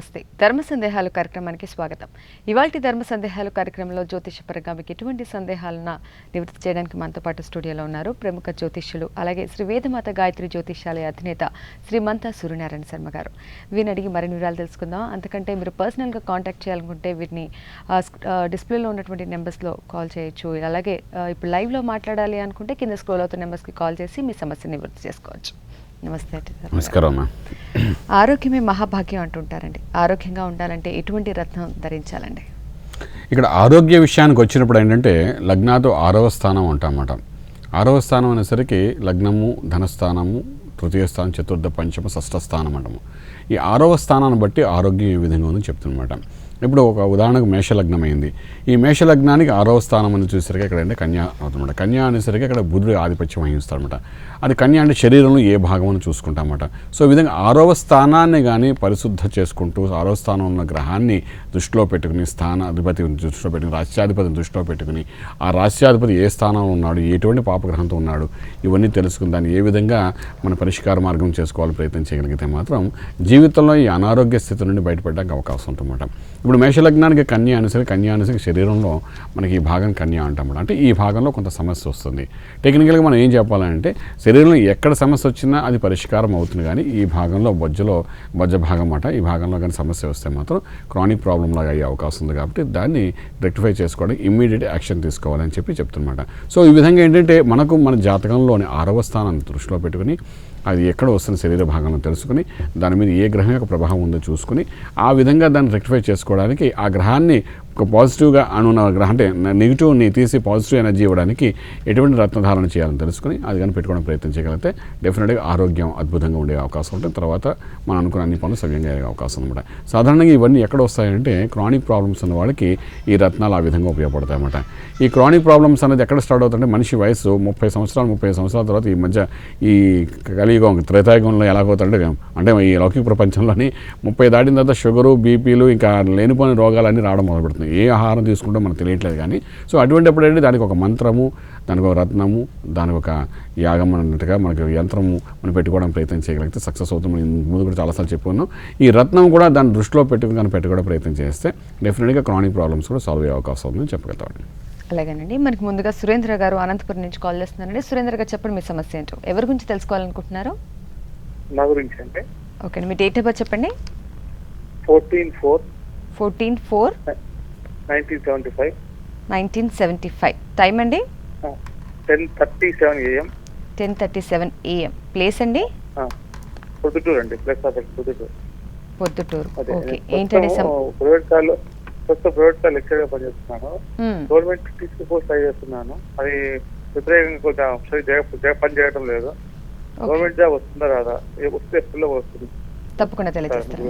నమస్తే. ధర్మ సందేహాలు కార్యక్రమానికి స్వాగతం. ఇవాల్టి ధర్మ సందేహాలు కార్యక్రమంలో జ్యోతిషపరంగా మీకు ఎటువంటి సందేహాలను నివృత్తి చేయడానికి మనతో పాటు స్టూడియోలో ఉన్నారు ప్రముఖ జ్యోతిష్యులు అలాగే శ్రీ వేదమాత గాయత్రి జ్యోతిష్యాలయ అధినేత శ్రీమంత సూర్యనారాయణ శర్మ గారు. వీరిని అడిగి మరిన్ని వివరాలు తెలుసుకుందాం. అంతకంటే మీరు పర్సనల్గా కాంటాక్ట్ చేయాలనుకుంటే వీరిని డిస్ప్లేలో ఉన్నటువంటి నెంబర్స్లో కాల్ చేయొచ్చు. అలాగే ఇప్పుడు లైవ్లో మాట్లాడాలి అనుకుంటే కింద స్క్రోల్ అవుతున్న నెంబర్స్కి కాల్ చేసి మీ సమస్యని నివృత్తి చేసుకోవచ్చు. నమస్తే. నమస్కారం. ఆరోగ్యమే మహాభాగ్యం అంటుంటారండి. ఆరోగ్యంగా ఉండాలంటే ఎటువంటి రత్నం ధరించాలండి? ఇక్కడ ఆరోగ్య విషయానికి వచ్చినప్పుడు ఏంటంటే లగ్నాతో 6వ స్థానం అంటామన్నమాట. 6వ స్థానం అనేసరికి లగ్నము, ధనస్థానము, తృతీయ స్థానం, చతుర్థ, పంచమ, షష్ఠ స్థానం అంటాము. ఈ 6వ స్థానాన్ని బట్టి ఆరోగ్యం ఏ విధంగా ఉందని చెప్తున్నమాట. ఇప్పుడు ఒక ఉదాహరణకు మేషలగ్నం అయింది. ఈ మేషలగ్నానికి 6వ స్థానం అని చూసేసరికి ఇక్కడ అంటే కన్యా అవుతుందన్నమాట. కన్యా అనేసరికి అక్కడ బుధుడు ఆధిపత్యం వహిస్తాడనమాట. అది కన్యా అంటే శరీరంలో ఏ భాగం అని చూసుకుంటామన్నమాట. సో ఈ విధంగా 6వ స్థానాన్ని కానీ పరిశుద్ధ చేసుకుంటూ 6వ స్థానం ఉన్న గ్రహాన్ని దృష్టిలో పెట్టుకుని, స్థానాధిపతి దృష్టిలో పెట్టుకుని, రాష్ట్రాధిపతిని దృష్టిలో పెట్టుకుని, ఆ రాష్ట్రాధిపతి ఏ స్థానంలో ఉన్నాడు, ఎటువంటి పాపగ్రహంతో ఉన్నాడు, ఇవన్నీ తెలుసుకుని దాన్ని ఏ విధంగా మన పరిష్కార మార్గం చేసుకోవాలని ప్రయత్నం చేయగలిగితే మాత్రం జీవితంలో ఈ అనారోగ్య స్థితి నుండి బయటపడడానికి అవకాశం ఉంటుందన్నమాట. ఇప్పుడు మేషలగ్నానికి కన్యా అనేసరికి శరీరంలో మనకి ఈ భాగం కన్యా అంటామన్నమాట. అంటే ఈ భాగంలో కొంత సమస్య వస్తుంది. టెక్నికల్గా మనం ఏం చెప్పాలంటే శరీరంలో ఎక్కడ సమస్య వచ్చినా అది పరిష్కారం అవుతుంది. కానీ ఈ భాగంలో బొజ్జ భాగం అన్నమాట, ఈ భాగంలో కానీ సమస్య వస్తే మాత్రం క్రానిక్ ప్రాబ్లం లాగా అయ్యే అవకాశం ఉంది. కాబట్టి దాన్ని రెక్టిఫై చేసుకోవడానికి ఇమ్మీడియట్ యాక్షన్ తీసుకోవాలని చెప్తున్నమాట. సో ఈ విధంగా ఏంటంటే మనకు మన జాతకంలోని 6వ స్థానాన్ని దృష్టిలో పెట్టుకుని అది ఎక్కడ వస్తున్న శరీర భాగంలో తెలుసుకుని దాని మీద ఏ గ్రహం యొక్క ప్రభావం ఉందో చూసుకుని ఆ విధంగా దాన్ని రెక్టిఫై చేసుకోవడానికి ఆ గ్రహాన్ని ఒక పాజిటివ్గా అనున్న గ్రహం అంటే నెగిటివ్ని తీసి పాజిటివ్ ఎనర్జీ ఇవ్వడానికి ఎటువంటి రత్నధారణ చేయాలని తెలుసుకుని అది కానీ పెట్టుకోవడం ప్రయత్నం చేయగలిగితే డెఫినెట్గా ఆరోగ్యం అద్భుతంగా ఉండే అవకాశం ఉంటుంది. తర్వాత మనం అనుకున్న అన్ని పనులు సవ్యంగా అయ్యే అవకాశం అనమాట. సాధారణంగా ఇవన్నీ ఎక్కడ వస్తాయంటే క్రానిక్ ప్రాబ్లమ్స్ ఉన్న వాళ్ళకి ఈ రత్నాలు ఆ విధంగా ఉపయోగపడతాయి అన్నమాట. ఈ క్రానిక్ ప్రాబ్లమ్స్ అనేది ఎక్కడ స్టార్ట్ అవుతుంటే మనిషి వయసు 30 సంవత్సరాల తర్వాత ఈ మధ్య ఈ కలియుగం త్రేతాయుగంలో ఎలాగవుతాయంటే అంటే ఈ లౌకిక ప్రపంచంలోని 30 దాటిన తర్వాత షుగరు, బీపీలు ఇంకా లేనిపోయిన రోగాలన్నీ రావడం మొదలుపెడుతుంది. ఏ ఆహారం తీసుకుంటే మనకు తెలియట్లేదు. కానీ సో అటువంటిప్పుడు ఏంటి దానికి ఒక మంత్రము, దానికి ఒక రత్నము, దానికి ఒక యాగం అన్నట్టుగా మనకు యంత్రము మనం పెట్టుకోవడానికి ప్రయత్నం చేయగలిగితే సక్సెస్ అవుతుంది. మనం ముందు కూడా చాలాసార్లు చెప్పుకున్నాం. ఈ రత్నం కూడా దాన్ని దృష్టిలో పెట్టుకోవడం ప్రయత్నం చేస్తే డెఫినెట్గా క్రానిక్ ప్రాబ్లమ్స్ కూడా సాల్వ్ అయ్యే అవకాశం ఉందని చెప్పగలుగుతామండి. అలాగేనండి. మనకి ముందుగా సురేంద్ర గారు అనంతపురం నుంచి కాల్ చేస్తున్నారండి. సురేంద్ర గారు చెప్పండి మీ సమస్య ఏంటో, ఎవరి గురించి తెలుసుకోవాలనుకుంటున్నారు? నా గురించి అంటే ఓకే, మీ డేట్ ఆఫ్ బర్త్ చెప్పండి. 14/4/1975 1975. టైం అండి 10:37 AM. 10:37 AM. ప్లేస్ అండి పొద్దుటూరు అండి. పొద్దుటూరు. అదే ఓకే, ఏంటండి ప్రైవేట్ కాల్ లెక్చర్ గా పనిచేస్తున్నాను. గవర్నమెంట్ టీచర్ పోస్ట్ ట్రై చేస్తున్నాను. అది వ్యతిరేకంగా కొంచెం పని చేయడం లేదు. గవర్నమెంట్ జాబ్ వస్తుందా రాదా, వస్తే ఎప్పుడు వస్తుంది? తప్పకుండా తెలియజేస్తాను.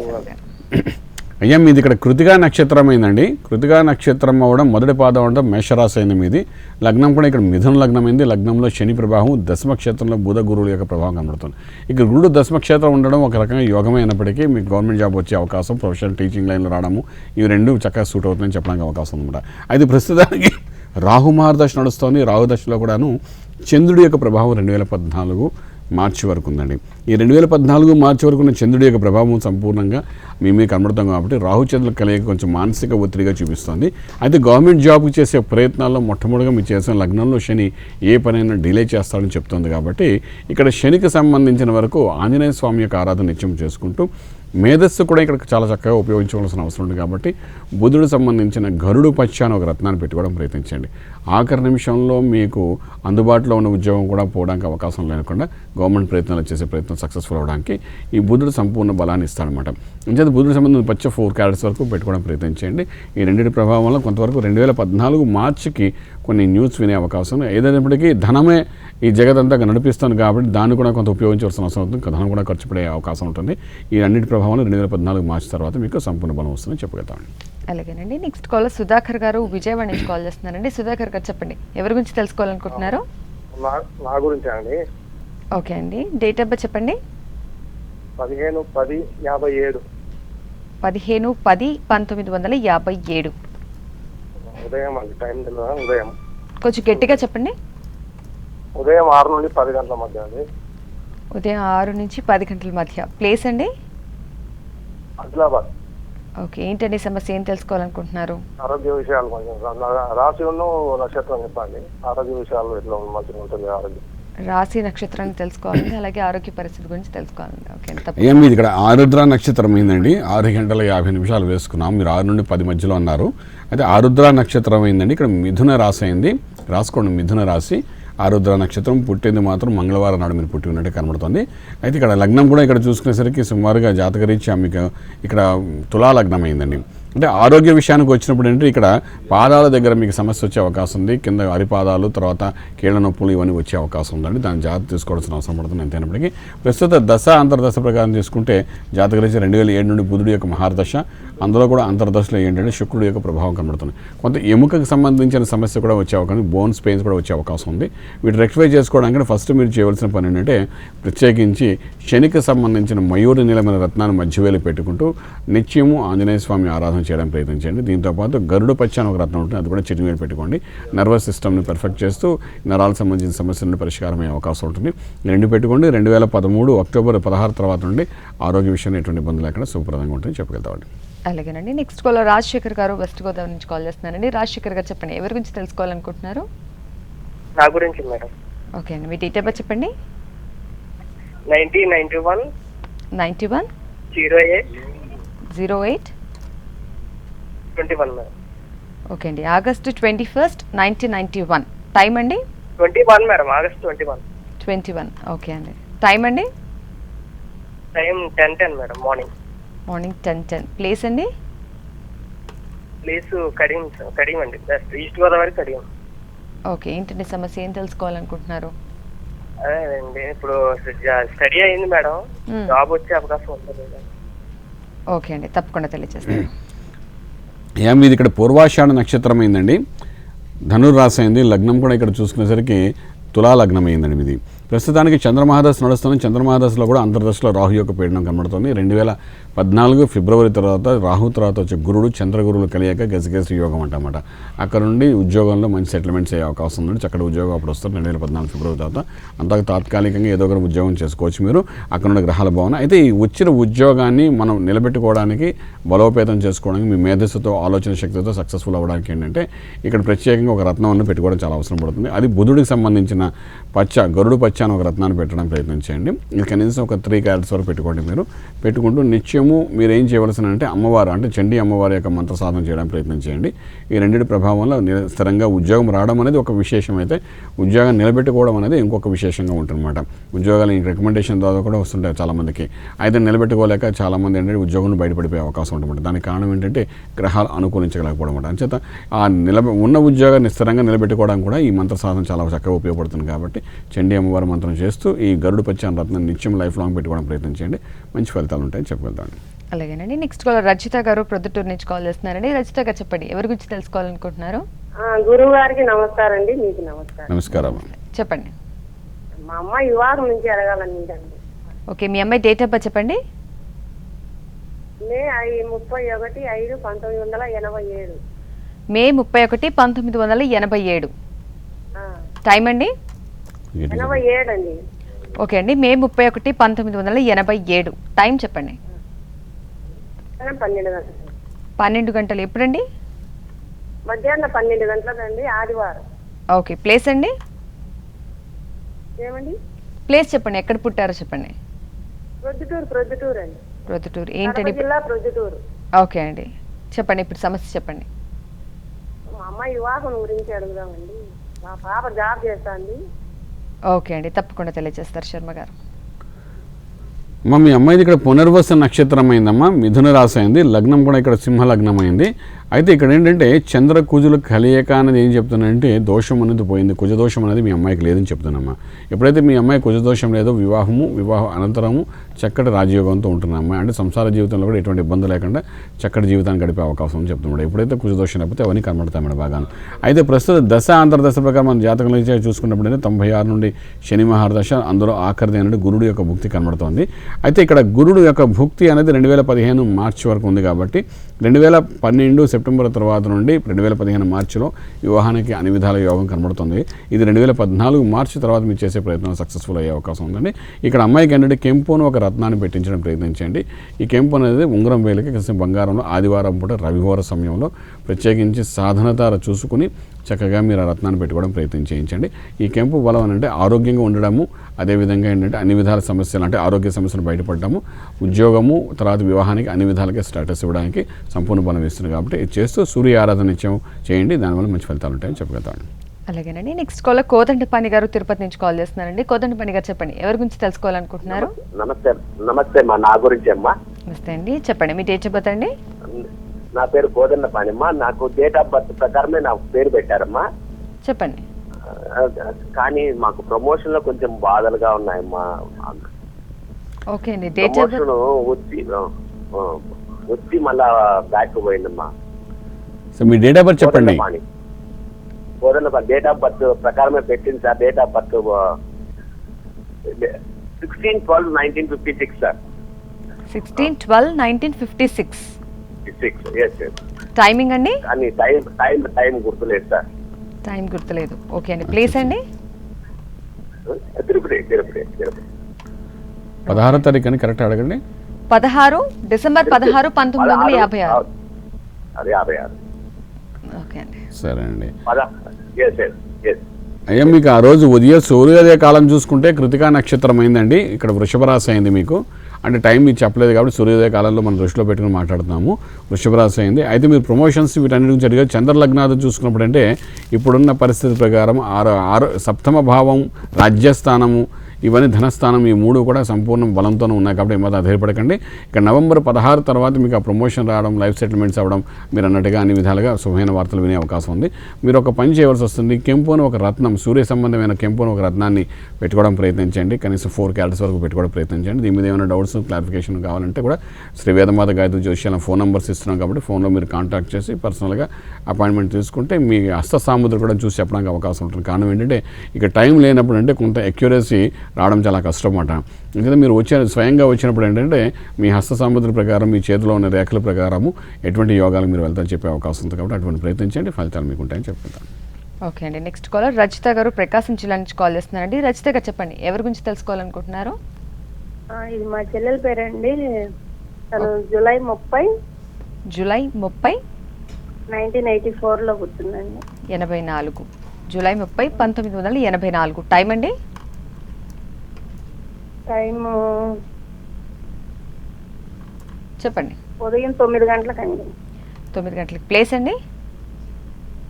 అయ్యా మీది ఇక్కడ కృతికా నక్షత్రం అయిందండి. కృతికా నక్షత్రం అవ్వడం మొదటి పాదం అవడం మేషరాశి అయింది మీది. లగ్నం కూడా ఇక్కడ మిథున లగ్నం అయింది. లగ్నంలో శని ప్రభావం, దశమక్షేత్రంలో బుధ గురువుల యొక్క ప్రభావం కనబడుతుంది. ఇక గురుడు దశమక్షేత్రం ఉండడం ఒక రకంగా యోగమైనప్పటికీ మీకు గవర్నమెంట్ జాబ్ వచ్చే అవకాశం, ప్రొఫెషనల్ టీచింగ్ లైన్లో రావడము ఇవి రెండు చక్కగా సూట్ అవుతుందని చెప్పడానికి అవకాశం ఉందన్నమాట. అయితే ప్రస్తుతానికి రాహు మహర్దశ నడుస్తోంది. రాహు దశలో కూడాను చంద్రుడి యొక్క ప్రభావం 2014 మార్చి వరకు ఉందండి. ఈ 2014 మార్చి వరకు ఉన్న చంద్రుడి యొక్క ప్రభావం సంపూర్ణంగా మేము కనబడతాం. కాబట్టి రాహుచంద్రుల కలయిక కొంచెం మానసిక ఒత్తిడిగా చూపిస్తుంది. అయితే గవర్నమెంట్ జాబ్కి చేసే ప్రయత్నాల్లో మొట్టమొదటిగా మీరు చేసిన లగ్నంలో శని ఏ పనైనా డిలే చేస్తాడని చెప్తుంది. కాబట్టి ఇక్కడ శనికి సంబంధించిన వరకు ఆంజనేయ స్వామి యొక్క ఆరాధన నిత్యం చేసుకుంటూ మేధస్సు కూడా ఇక్కడ చాలా చక్కగా ఉపయోగించవలసిన అవసరం ఉంది. కాబట్టి బుధుడు సంబంధించిన గరుడు పశ్చాన్ని ఒక రత్నాన్ని పెట్టుకోవడం ప్రయత్నించండి. ఆఖరి నిమిషంలో మీకు అందుబాటులో ఉన్న ఉద్యోగం కూడా పోవడానికి అవకాశం లేకుండా గవర్నమెంట్ ప్రయత్నాలు చేసే ప్రయత్నం సక్సెస్ఫుల్ అవ్వడానికి ఈ బుధుడు సంపూర్ణ బలాన్ని ఇస్తాడనమాట. అంచేత బుధుడు సంబంధించిన 4 క్యారెట్స్ వరకు పెట్టుకోవడం ప్రయత్నించండి. ఈ రెండింటి ప్రభావం వల్ల కొంతవరకు 2014 మార్చికి కొన్ని న్యూస్ వినే అవకాశం ఏదైనప్పటికీ ధనమే ఈ జగతంతా నడిపిస్తుంది. కాబట్టి దాన్ని కూడా కొంత ఉపయోగించవలసిన అవసరం అవుతుంది. ధనం కూడా ఖర్చు పడే అవకాశం ఉంటుంది. ఈ అన్నిటి ప్రభావంలో 2014 మార్చి తర్వాత మీకు సంపూర్ణ బలం వస్తుందని చెప్పగలుగుతామండి. అలాగేనండి. నెక్స్ట్ కాల్ సుధాకర్ గారు విజయవాడ నుంచి కాల్ చేస్తున్నారండి. సుధాకర్ గారు చెప్పండి, ఎవరి గురించి తెలుసుకోవాలనుకుంటున్నారు? నా గురించి అండి. ఓకే అండి, డేట్ ఆఫ్ బర్త్ చెప్పండి. 15/10/57. 15/10/1957. ఉదయం అండి. టైం తెలియదా? ఉదయం కొంచెం గట్టిగా చెప్పండి. ఉదయం 6 నుండి 10 గంటల మధ్య అండి. ఉదయం 6 నుంచి 10 గంటల మధ్య. ప్లేస్ అండి? ఆదిలాబాద్. ఓకే, ఏంటండి సమస్య, ఏం తెలుసుకోవాలనుకుంటున్నారు? ఆరోగ్య విషయాలు కొంచెం రాశి ఉన్న నక్షత్రం చెప్పండి. ఆరోగ్య విషయాలు ఎట్లా మంచిగా ఉంటుంది ఆరోగ్యం? రాశి నక్షత్రాన్ని తెలుసుకోవాలండి, అలాగే ఆరోగ్య పరిస్థితి గురించి తెలుసుకోవాలండి. ఓకే, ఏం ఇది ఇక్కడ ఆరుద్ర నక్షత్రం అయిందండి. 6 గంటల 50 నిమిషాలు వేసుకున్నాం. మీరు 6 నుండి 10 మధ్యలో అన్నారు. అయితే ఆరుద్ర నక్షత్రం అయిందండి. ఇక్కడ మిథున రాశి అయింది. రాసుకోండి, మిథున రాశి. ఆరుద్ర నక్షత్రం పుట్టింది మాత్రం మంగళవారం నాడు మీరు పుట్టి ఉన్నట్టు కనబడుతుంది. అయితే ఇక్కడ లగ్నం కూడా ఇక్కడ చూసుకునేసరికి సుమారుగా జాతకరీత్యా మీకు ఇక్కడ తులా లగ్నం అయిందండి. అంటే ఆరోగ్య విషయానికి వచ్చినప్పుడు ఏంటంటే ఇక్కడ పాదాల దగ్గర మీకు సమస్య వచ్చే అవకాశం ఉంది. కింద అరిపాదాలు, తర్వాత కీళ్ళ నొప్పులు ఇవన్నీ వచ్చే అవకాశం ఉందండి. దాన్ని జాగ్రత్త తీసుకోవాల్సిన అవసరం పడుతుంది. అంతేనప్పటికీ ప్రస్తుత దశ అంతర్దశ ప్రకారం తీసుకుంటే జాతకరీత్యా 2007 నుండి బుధుడి యొక్క మహార్దశ, అందులో కూడా అంతర్దశలో ఏంటంటే శుక్రుడి యొక్క ప్రభావం కనబడుతుంది. కొంత ఎముకకు సంబంధించిన సమస్య కూడా వచ్చే అవకాశం, బోన్స్ పెయిన్స్ కూడా వచ్చే అవకాశం ఉంది. వీటి రెక్టిఫై చేసుకోవడానికి ఫస్ట్ మీరు చేయవలసిన పని ఏంటంటే ప్రత్యేకించి శనికి సంబంధించిన మయూరి నీలమైన రత్నాన్ని మధ్యవేలు పెట్టుకుంటూ నిత్యము ఆంజనేయ స్వామి ఆరాధన చేయడం ప్రయత్నించండి. దీంతోపాటు గరుడు పచ్చ అని ఒక రత్నం ఉంటుంది, అది కూడా చిటిమేలు పెట్టుకోండి. నర్వస్ సిస్టమ్ని పర్ఫెక్ట్ చేస్తూ నరాలకు సంబంధించిన సమస్యల నుండి పరిష్కారం అయ్యే అవకాశం ఉంటుంది. 2 పెట్టుకోండి. 2013 అక్టోబర్ 16 తర్వాత నుండి ఆరోగ్య విషయంలో ఎటువంటి ఇబ్బంది లేకుండా శుభప్రదంగా ఉంటుంది చెప్పగలుగుతామండి. అలాగేనండి. నెక్స్ట్ కాల్ రాజశేఖర్ గారు వెస్ట్ గోదావరి నుంచి కాల్ చేస్తున్నారండి. రాజశేఖర్ గారు చెప్పండి, ఎవరి గురించి తెలుసుకోవాలనుకుంటున్నారు? నా గురించి మేడం. ఓకే అండి, మీ డేట్ ఆఫ్ బర్త్ చెప్పండి. 91 91 08 08 21 మేడం. ఓకే అండి, ఆగస్టు 21, 1991. టైం అండి? 21 మేడం, ఆగస్ట్ 21. 21. ఓకే అండి, టైం అండి? Time 10 madam, morning. Morning 10. Place అండి? ప్లేస్ కడియం అండి, ఈస్ట్ గోదావరి కడియం. ఓకే, ఏంటండి సమస్య, ఏం తెలుసుకోవాలనుకుంటున్నారు? అదే అండి, ఇప్పుడు స్టడీ అయింది మేడం, జాబ్ వచ్చే అవకాశం ఉంటుంది. ఓకే అండి, తప్పకుండా తెలియజేస్తాను. మీది ఇక్కడ పూర్వాషాఢ నక్షత్రం అయిందండి. ధనుర్రాశి అయింది. లగ్నం కూడా ఇక్కడ చూసుకునేసరికి తులా లగ్నం అయిందండి మీది. ప్రస్తుతానికి చంద్రమహాదశ నడుస్తుంది. చంద్రమహాదశలో కూడా అంతర్దశలో రాహు యొక్క పీడనం కనబడుతుంది. 2014 ఫిబ్రవరి తర్వాత రాహు తర్వాత వచ్చే గురుడు చంద్రగురువులు కలియాక గజకేసరి యోగం అంటమాట. అక్కడ నుండి ఉద్యోగంలో మంచి సెటిల్మెంట్స్ అయ్యే అవకాశం ఉంది. చక్కటి ఉద్యోగం అప్పుడు వస్తారు 2014 ఫిబ్రవరి తర్వాత. అంతా తాత్కాలికంగా ఏదో ఒక ఉద్యోగం చేసుకోవచ్చు మీరు, అక్కడ నుండి గ్రహాల భావన. అయితే ఈ వచ్చిన ఉద్యోగాన్ని మనం నిలబెట్టుకోవడానికి, బలోపేతం చేసుకోవడానికి, మీ మేధస్సుతో, ఆలోచన శక్తితో సక్సెస్ఫుల్ అవ్వడానికి ఏంటంటే ఇక్కడ ప్రత్యేకంగా ఒక రత్నాన్ని పెట్టుకోవడం చాలా అవసరం పడుతుంది. అది బుధుడికి సంబంధించిన గరుడు పచ్చ అని ఒక రత్నాన్ని పెట్టడం ప్రయత్నించండి. ఇది కనీసం ఒక 3 క్యారెట్స్ వరకు పెట్టుకోండి. మీరు పెట్టుకుంటూ నిత్యము మీరు ఏం చేయవలసిన అంటే అమ్మవారు అంటే చండీ అమ్మవారి యొక్క మంత్ర సాధన చేయడం ప్రయత్నించండి. ఈ రెండింటి ప్రభావంలో స్థిరంగా ఉద్యోగం రావడం అనేది ఒక విశేషం అయితే, ఉద్యోగాన్ని నిలబెట్టుకోవడం అనేది ఇంకొక విశేషంగా ఉంటుందన్నమాట. ఉద్యోగాలు రికమెండేషన్ ద్వారా కూడా వస్తుంటాయి చాలామందికి. అయితే నిలబెట్టుకోలేక చాలామంది ఏంటంటే ఉద్యోగం బయటపడిపోయే అవకాశం ఉంటుంది. దానికి కారణం ఏంటంటే గ్రహాలు అనుకూలించగలకపోవడం అనమాట. అంచేత ఆ ఉన్న ఉద్యోగాన్ని స్థిరంగా నిలబెట్టుకోవడానికి కూడా ఈ మంత్ర సాధన చాలా చక్కగా ఉపయోగపడుతుంది. కాబట్టి చండీ అమ్మవారి మంత్రం చేస్తూ ఈ గరుడు పచ్చని రత్నం నిత్యం లైఫ్ లాంగ్ పెట్టుకోవడం ప్రయత్నించండి. మంచి ఫలితాలు ఉంటాయని చెప్పగలుగుతాను. అలాగేనండి. నెక్స్ట్ కాల్ రజిత గారు ప్రొద్దుటూరు నుంచి కాల్ చేస్తున్నారండి. రజిత గారు చెప్పండి, ఎవరి గురించి తెలుసుకోవాలనుకుంటున్నారు? గురువు గారికి నమస్కారం అండి. మీకు నమస్కారం. నమస్కారం. చెప్పండి. మా అమ్మాయి వివాహం నుంచి అడగాలని. ఓకే, మీ అమ్మాయి డేట్ ఆఫ్ బర్త్ చెప్పండి. మే 31/5/1987. మే 31, 1987. టైం అండి? 87 అండి. ఓకే అండి, మే 31, 1987. టైం చెప్పండి. 12 గంటలు. 12 గంటలు. ఎప్పుడండి? మధ్యాహ్నం 12 గంటలకండి, ఆదివారం. ఓకే, ప్లేస్ అండి? ఏమండి? ప్లేస్ చెప్పండి, ఎక్కడ పుట్టారో చెప్పండి. ప్రొద్దుటూరు అండి. ప్రొద్దుటూరు. ఏంటండి? జిల్లా ప్రొద్దుటూరు. ఓకే అండి, చెప్పండి ఇప్పుడు సమస్య చెప్పండి. మా అమ్మాయి వివాహం గురించి అడుగుదామండి. మా పాప జాబ్ చేస్తాంది. ఓకే అండి, తప్పకుండా తెలియజేస్తారు శర్మ గారు. మీ అమ్మాయిది ఇక్కడ పునర్వస నక్షత్రం అయిందమ్మా. మిథున రాశి అయింది. లగ్నం కూడా ఇక్కడ సింహ లగ్నం అయింది. అయితే ఇక్కడ ఏంటంటే చంద్ర కుజులు కలియక అనేది ఏం చెప్తున్నానంటే దోషం అనేది పోయింది. కుజదోషం అనేది మీ అమ్మాయికి లేదని చెప్తున్నామ్మా. ఎప్పుడైతే మీ అమ్మాయి కుజదోషం లేదో వివాహ అనంతరము చక్కటి రాజయోగంతో ఉంటున్న అమ్మాయి అంటే సంసార జీవితంలో కూడా ఎటువంటి ఇబ్బంది లేకుండా చక్కటి జీవితాన్ని గడిపే అవకాశం అని చెప్తున్నాడు. ఎప్పుడైతే కుజదోషం లేకపోతే అవన్నీ కనబడతాయి మేడం బాగాను. అయితే ప్రస్తుత దశ అంతర్దశ ప్రకారం మన జాతకంలో చూసుకున్నప్పుడు 96 నుండి శని మహార్దశ, అందులో ఆఖరిది అనేది గురుడు యొక్క భుక్తి కనబడుతోంది. అయితే ఇక్కడ గురుడు యొక్క భుక్తి అనేది 2015 మార్చి వరకు ఉంది. కాబట్టి 2012 సెప్టెంబర్ తర్వాత నుండి 2015 మార్చిలో వివాహానికి అన్ని విధాల యోగం కనబడుతుంది. ఇది 2014 మార్చి తర్వాత మీరు చేసే ప్రయత్నం సక్సెస్ఫుల్ అయ్యే అవకాశం ఉందండి. ఇక్కడ అమ్మాయికి ఏంటంటే కెంపును ఒక రత్నాన్ని పెట్టించడం ప్రయత్నించండి. ఈ కెంపు అనేది ఉంగరం వేలికి కలిసి బంగారంలో ఆదివారం పూట రవివార సమయంలో ప్రత్యేకించి సాధనతార చూసుకుని చక్కగా మీరు ఆ రత్నాన్ని పెట్టుకోవడం ప్రయత్నం చేయించండి. ఈ కెంపు బలం అంటే ఆరోగ్యంగా ఉండడము, అదేవిధంగా ఏంటంటే అన్ని విధాల సమస్యలు అంటే ఆరోగ్య సమస్యలు బయటపడటము, ఉద్యోగము, తర్వాత వివాహానికి అన్ని విధాలుగా స్టేటస్ ఇవ్వడానికి సంపూర్ణ బలం ఇస్తుంది. కాబట్టి ఇది చేస్తూ సూర్య ఆరాధన నిత్యం చేయండి, దానివల్ల మంచి ఫలితాలు ఉంటాయని చెప్పగలుగుతాను. అలాగేనండి. నెక్స్ట్ కాల్ కోదండపాణి గారు తిరుపతి నుంచి కాల్ చేస్తున్నారండి. కోదండపాణి గారు చెప్పండి, ఎవరి గురించి తెలుసుకోవాలనుకుంటున్నారు? నమస్తే అమ్మా, నా గురించి అమ్మా. నమస్తే అండి, చెప్పండి మీ డేట్ ఆఫ్ బర్త్ అండి. నా పేరు కోదండపాణి అమ్మా. నాకు డేట్ ఆఫ్ బర్త్ ప్రకారమే నాకు పేరు పెట్టారమ్మా. చెప్పండి. కానీ మాకు ప్రమోషన్ లో కొంచెం బాధలుగా ఉన్నాయమ్మా. ఓకే అండి, డేట్ ఆఫ్ బర్త్ వచ్చి మళ్ళా బ్యాక్ పోయిందమ్మా. సో మీ డేట్ ఆఫ్ బర్త్ చెప్పండి. కోదండపాణి డేట్ ఆఫ్ బర్త్ ప్రకారమే పెట్టింది sir. Date of birth 16/12/1956 sir. 16/12/1956. Timing అండి? కానీ టైం గుర్తులేదు సార్. టైం గుర్తులేదు. ఓకే అండి, ప్లేస్ అండి? తిరుపతి. 16వ తారీఖు అని కరెక్ట్ అడగండి. 16 డిసెంబర్ 16 1956. అది 56. ఓకే అండి, సరే అండి. అయ్యా మీకు ఆ రోజు ఉదయం సూర్యోదయ కాలం చూసుకుంటే కృతికా నక్షత్రం అయిందండి. ఇక్కడ వృషభ రాశి అయింది మీకు. అంటే టైం మీకు చెప్పలేదు కాబట్టి సూర్యోదయ కాలంలో మనం దృష్టిలో పెట్టుకుని మాట్లాడుతున్నాము. వృషభ రాశి అయింది. అయితే మీరు ప్రమోషన్స్ వీటన్నిటి గురించి అడిగారు. చంద్రలగ్నాలు చూసుకున్నప్పుడు అంటే ఇప్పుడున్న పరిస్థితి ప్రకారం 6 సప్తమ భావం, రాజ్యస్థానము, ఇవన్నీ ధనస్థానం, ఈ 3 కూడా సంపూర్ణ బలంతోనే ఉన్నాయి. కాబట్టి ఏమాత్రం అధైర్యపడకండి. ఇక నవంబర్ 16 తర్వాత మీకు ఆ ప్రమోషన్ రావడం, లైఫ్ సెటిల్మెంట్స్ అవ్వడం, మీరు అన్నట్టుగా అన్ని విధాలుగా శుభమైన వార్తలు వినే అవకాశం ఉంది. మీరు ఒక పని చేయవలసి వస్తుంది. కెంపును ఒక రత్నం, సూర్య సంబంధమైన కెంపును ఒక రత్నాన్ని పెట్టుకోవడం ప్రయత్నించండి. కనీసం 4 క్యారెట్స్ వరకు పెట్టుకోవడం ప్రయత్నించండి. దీని మీద ఏమైనా డౌట్స్, క్లారిఫికేషన్ కావాలంటే కూడా శ్రీ వేదమాత గాయత్రి జ్యోతిష్యాల ఫోన్ నెంబర్స్ ఇస్తున్నాం కాబట్టి ఫోన్లో మీరు కాంటాక్ట్ చేసి పర్సనల్గా అపాయింట్మెంట్ తీసుకుంటే మీ హస్త సాముద్ర కూడా చూసి చెప్పడానికి అవకాశం ఉంటుంది. కారణం ఏంటంటే ఇక టైం లేనప్పుడు అంటే కొంత అక్యురసీ రావడం చాలా కష్టం అన్నమాట. ఎందుకంటే మీరు స్వయంగా వచ్చినప్పుడు ఏంటంటే మీ హస్త సాముద్ర ప్రకారం, మీ చేతిలో ఉన్న రేఖల ప్రకారము ఎటువంటి యోగాలకు మీరు వెళ్తారని చెప్పే అవకాశం ఉంది. కాబట్టి అటువంటి ప్రయత్నించండి, ఫలితాలు మీకు ఉంటాయని చెప్తాను. ఓకే అండి. నెక్స్ట్ కాలర్ రజిత గారు ప్రకాశం జిల్లా నుంచి కాల్ చేస్తున్నారండి. రజిత గారు చెప్పండి, ఎవరి గురించి తెలుసుకోవాలనుకుంటున్నారు? ఇది మా చెల్లెల పేరండి. తను జూలై 30 1984 పుట్టిందండి. 84 జూలై 30 1984. టైం అండి? టైము చెప్పండి. ఉదయం 9 గంటలకండి. 9 గంటలకి. ప్లేస్ అండి?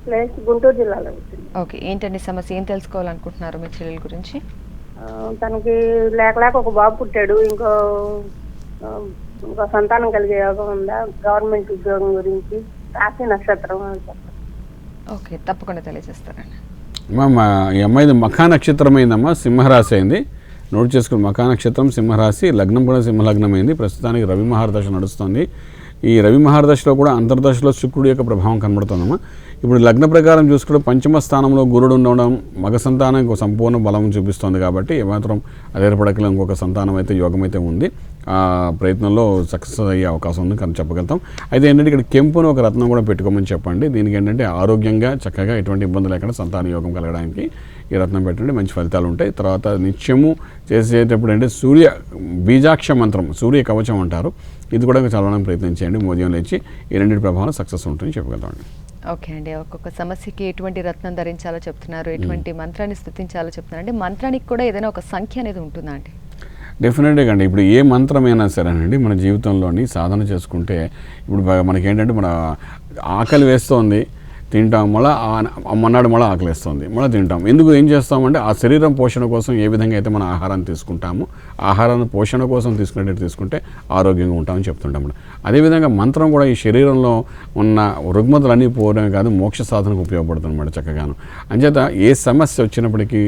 ప్లేస్ గుంటూరు జిల్లాలో పుట్టింది. ఓకే, ఏంటండి సమస్య, ఏం తెలుసుకోవాలనుకుంటున్నారు మీ చెల్లెల గురించి? తనకి లేక ఒక బాబు పుట్టాడు. ఇంకో సంతానం కలిగే యోగం ఉందా? గవర్నమెంట్ ఉద్యోగం గురించి, రాశి నక్షత్రం చెప్పండి. ఓకే, తప్పకుండా తెలియజేస్తారండి. మా ఈ అమ్మాయిది మఖా నక్షత్రం అయిందమ్మా, సింహరాశి అయింది. నోట్ చేసుకుని మఖా నక్షత్రం, సింహరాశి, లగ్నం కూడా సింహలగ్నం అయింది. ప్రస్తుతానికి రవి మహర్దశ నడుస్తుంది. ఈ రవి మహర్దశలో కూడా అంతర్దశలో శుక్రుడి యొక్క ప్రభావం కనబడుతుందమ్మా. ఇప్పుడు లగ్న ప్రకారం చూసుకుంటే పంచమ స్థానంలో గురుడు ఉండడం మగ సంతానానికి సంపూర్ణ బలం చూపిస్తుంది. కాబట్టి ఏమాత్రం అదేర్పడకలు ఇంకొక సంతానం అయితే యోగం అయితే ఉంది. ఆ ప్రయత్నంలో సక్సెస్ అయ్యే అవకాశం ఉంది కానీ చెప్పగలుగుతాం. అయితే ఏంటంటే ఇక్కడ కెంపును ఒక రత్నం కూడా పెట్టుకోమని చెప్పండి. దీనికి ఏంటంటే ఆరోగ్యంగా చక్కగా ఎటువంటి ఇబ్బంది లేకుండా సంతాన యోగం కలగడానికి ఈ రత్నం పెట్టండి, మంచి ఫలితాలు ఉంటాయి. తర్వాత నిత్యము చేసేటప్పుడు అంటే సూర్య బీజాక్ష మంత్రం, సూర్య కవచం అంటారు, ఇది కూడా చదవడానికి ప్రయత్నం చేయండి. ఉదయం లేచి ఈ రెండింటి ప్రభావం సక్సెస్ ఉంటుందని చెప్పగలుగుతామండి. ఓకే అండి, ఒక్కొక్క సమస్యకి ఎటువంటి రత్నం ధరించాలో చెప్తున్నారు, ఎటువంటి మంత్రాన్ని స్థుతించాలో చెప్తున్నారు. అంటే మంత్రానికి కూడా ఏదైనా ఒక సంఖ్య అనేది ఉంటుందా అండి? డెఫినెట్గా అండి. ఇప్పుడు ఏ మంత్రమైనా సరేనండి మన జీవితంలోని సాధన చేసుకుంటే ఇప్పుడు మనకేంటంటే మన ఆకలి వేస్తోంది, తింటాం, మళ్ళీ మొన్నాడు మళ్ళీ ఆకలిస్తుంది, మళ్ళీ తింటాం. ఎందుకు ఏం చేస్తామంటే ఆ శరీరం పోషణ కోసం ఏ విధంగా అయితే మన ఆహారాన్ని తీసుకుంటామో ఆహారాన్ని పోషణ కోసం తీసుకునేటట్టు తీసుకుంటే ఆరోగ్యంగా ఉంటామని చెప్తుంటాం. అదేవిధంగా మంత్రం కూడా ఈ శరీరంలో ఉన్న రుగ్మతలన్నీ పోవడమే కాదు మోక్ష సాధనకు ఉపయోగపడుతుంది అన్నమాట చక్కగాను. అంచేత ఏ సమస్య వచ్చినప్పటికీ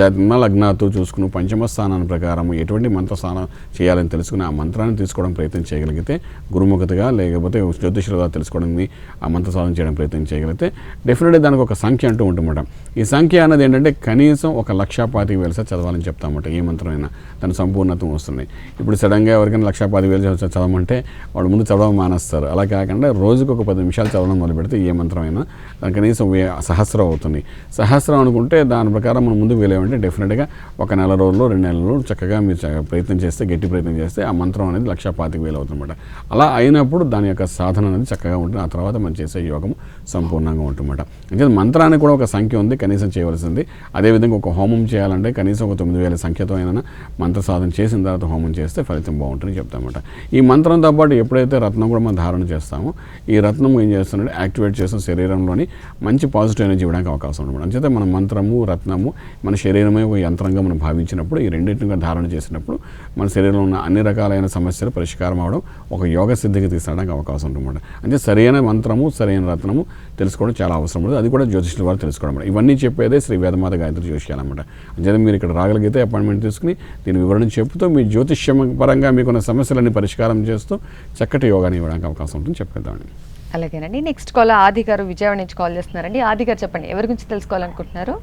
జన్మ లగ్నాతో చూసుకుని పంచమ స్థానాన్ని ప్రకారం ఎటువంటి మంత్ర స్నానం చేయాలని తెలుసుకుని ఆ మంత్రాన్ని తీసుకోవడం ప్రయత్నం చేయగలిగితే, గురుముఖతగా లేకపోతే జ్యోతిషులుగా తెలుసుకోవడానికి ఆ మంత్ర సాధన చేయడం ప్రయత్నం చేయగలిగితే డెఫినెట్గా దానికి ఒక సంఖ్య అంటూ ఉంటుందన్నమాట. ఈ సంఖ్య అన్నది ఏంటంటే కనీసం 1,25,000 చదవాలని చెప్తామన్నమాట. ఏ మంత్రమైనా దాని సంపూర్ణత్వం వస్తుంది. ఇప్పుడు సడన్గా ఎవరికైనా 1,10,000 చదవమంటే వాడు ముందు చదవడం మానేస్తారు. అలా కాకుండా రోజుకు ఒక 10 నిమిషాలు చదవడం మొదలు పెడితే ఏ మంత్రమైనా దాని కనీసం సహస్రం అవుతుంది. సహస్రం అనుకుంటే దాని ప్రకారం మనం ముందుకు వెళ్ళామంటే డెఫినెట్గా ఒక నెల రోజులు 2 నెలలు చక్కగా మీరు ప్రయత్నం చేస్తే, గట్టి ప్రయత్నం చేస్తే ఆ మంత్రం అనేది 1,25,000 అవుతుందన్నమాట. అలా అయినప్పుడు దాని యొక్క సాధన అనేది చక్కగా ఉంటుంది. ఆ తర్వాత మనం చేసే యోగం సంపూర్ణంగా ఉంటుందన్నమాట. అంటే మంత్రానికి కూడా ఒక సంఖ్య ఉంది కనీసం చేయవలసింది. అదేవిధంగా ఒక హోమం చేయాలంటే కనీసం ఒక 9,000 సంఖ్యతో అయినా మంత్ర సాధన చేసిన తర్వాత హోమం చేస్తే ఫలితం బాగుంటుందని చెప్తామన్నమాట. ఈ మంత్రంతో పాటు ఎప్పుడైతే రత్నం కూడా మనం ధారణ చేస్తామో ఈ రత్నం ఏం చేస్తుందంటే యాక్టివేట్ చేసిన శరీరంలోని మంచి పాజిటివ్ ఎనర్జీ ఇవ్వడానికి అవకాశం ఉంటుంది. అంచేత మన మంత్రము రత్నము మన శరీరమే ఒక యంత్రంగా మనం భావించినప్పుడు ఈ రెండింటిని ధారణ చేసినప్పుడు మన శరీరంలో ఉన్న అన్ని రకాలైన సమస్యలు పరిష్కారం అవడం ఒక యోగ సిద్ధికి తీసుకురావడానికి అవకాశం ఉంటుంది. అంటే సరైన మంత్రము సరైన రత్నము తెలుసుకోవడం చాలా అవసరం ఉంటుంది. అది కూడా జ్యోతిష్యుల వారు తెలుసుకోవడం. ఇవన్నీ చెప్పేదే శ్రీ వేదమాత గాయత్రి జ్యోతిష్యాలు అనమాట. అంటే మీరు ఇక్కడ రాగలిగితే అపాయింట్మెంట్ తీసుకుని దీని వివరణ చెబుతూ మీ జ్యోతిష్యం పరంగా మీకున్న సమస్యలన్నీ పరిష్కారం చేస్తూ చక్కటి యోగాన్ని ఇవ్వడానికి అవకాశం ఉంటుంది చెప్పేద్దామండి. అలాగేనండి. నెక్స్ట్ కాల్ ఆది గారు విజయవాడ నుంచి కాల్ చేస్తున్నారండి. ఆది గారు చెప్పండి, ఎవరి గురించి తెలుసుకోవాలనుకుంటున్నారు?